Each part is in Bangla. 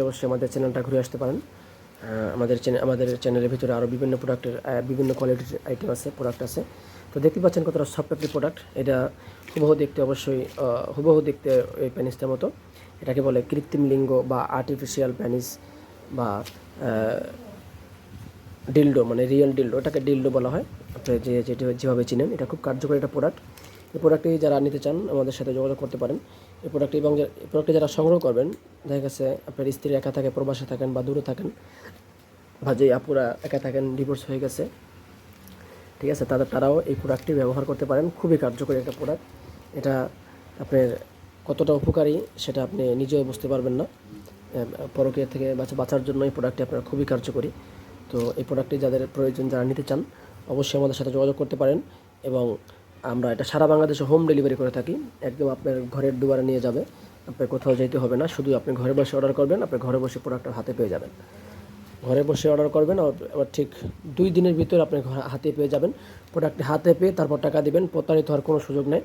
অবশ্যই আমাদের চ্যানেলটা ঘুরে আসতে পারেন। আমাদের চ্যানেলের ভিতরে আরও বিভিন্ন প্রোডাক্টের বিভিন্ন কোয়ালিটির আইটেম আছে, প্রোডাক্ট আছে। তো দেখতে পাচ্ছেন কতটা সফট একটি প্রোডাক্ট। এটা হুবহু দেখতে অবশ্যই হুবহু দেখতে এই প্যানিসটার মতো। এটাকে বলে কৃত্রিম লিঙ্গ বা আর্টিফিশিয়াল প্যানিস বা ডিলডো, মানে রিয়েল ডিলডো। এটাকে ডিলডো বলা হয়, আপনি যেভাবে চিনেন। এটা খুব কার্যকরী একটা প্রোডাক্ট। এই প্রোডাক্টটি যারা নিতে চান আমাদের সাথে যোগাযোগ করতে পারেন। এই প্রোডাক্টটি যারা সংগ্রহ করবেন, দেখা গেছে আপনার স্ত্রী একা থাকে, প্রবাসে থাকেন বা দূরে থাকেন, বা যে আপুরা একা থাকেন, ডিভোর্স হয়ে গেছে, ঠিক আছে, তারাও এই প্রোডাক্টটি ব্যবহার করতে পারেন। খুবই কার্যকরী একটা প্রোডাক্ট। এটা আপনার কতটা উপকারী সেটা আপনি নিজেও বুঝতে পারবেন না। পরকীয়া থেকে বাঁচার জন্য এই প্রোডাক্টটি আপনার খুবই কার্যকরী। তো এই প্রোডাক্টটি যাদের প্রয়োজন, যারা নিতে চান, অবশ্যই আমাদের সাথে যোগাযোগ করতে পারেন। এবং আমরা এটা সারা বাংলাদেশে হোম ডেলিভারি করে থাকি। একদম আপনার ঘরের দুয়ারে নিয়ে যাবে, আপনার কোথাও যেতে হবে না। শুধু আপনি ঘরে বসে অর্ডার করবেন, আপনি ঘরে বসে প্রোডাক্টটা হাতে পেয়ে যাবেন। ঘরে বসে অর্ডার করবেন, আবার ঠিক 2 দিনের ভিতরে আপনি হাতে পেয়ে যাবেন। প্রোডাক্টটি হাতে পেয়ে তারপর টাকা দিবেন। প্রতারিত হওয়ার কোনো সুযোগ নেই।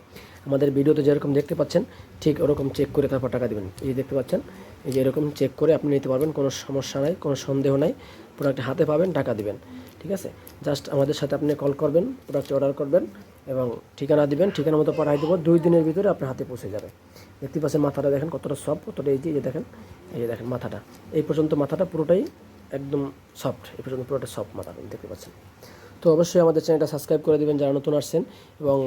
আমাদের ভিডিওতে যেরকম দেখতে পাচ্ছেন ঠিক ওরকম চেক করে তারপর টাকা দিবেন। এই যে দেখতে পাচ্ছেন, এই যে এরকম চেক করে আপনি নিতে পারবেন, কোনো সমস্যা নাই, কোনো সন্দেহ নাই। প্রোডাক্টটি হাতে পাবেন, টাকা দিবেন, ঠিক আছে। জাস্ট আমাদের সাথে আপনি কল করবেন, প্রোডাক্টটি অর্ডার করবেন এবং ঠিকানা দিবেন। ঠিকানা মতো পাঠিয়ে দেবো, 2 দিনের ভিতরে আপনার হাতে পৌঁছে যাবে। দেখতে পাচ্ছেন মাথাটা দেখেন কতটা সফট, কতটা এই যে দেখেন, এই যে দেখেন মাথাটা, এই পর্যন্ত মাথাটা পুরোটাই একদম সফট। এই পর্যন্ত পুরোটা সফট মাথা দেখতে পাচ্ছেন। তো অবশ্যই আমাদের চ্যানেলটা সাবস্ক্রাইব করে দেবেন যারা নতুন আসছেন। এবং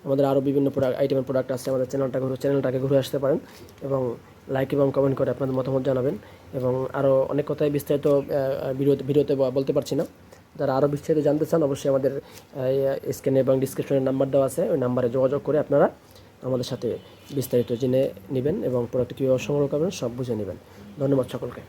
আমাদের আরও বিভিন্ন আইটেমের প্রোডাক্ট আছে। আমাদের চ্যানেলটাকে ঘুরে আসতে পারেন এবং লাইক এবং কমেন্ট করে আপনাদের মতামত জানাবেন। এবং আরও অনেক কথাই বিস্তারিত ভিডিওতে বলতে পারছি না। যারা আরও বিস্তারিত জানতে চান, অবশ্যই আমাদের স্ক্রিনে এবং ডিসক্রিপশনের নাম্বার দেওয়া আছে, ওই নাম্বারে যোগাযোগ করে আপনারা আমাদের সাথে বিস্তারিত জেনে নেবেন এবং প্রোডাক্ট কীভাবে সংগ্রহ করবেন সব বুঝে নেবেন। ধন্যবাদ সকলকে।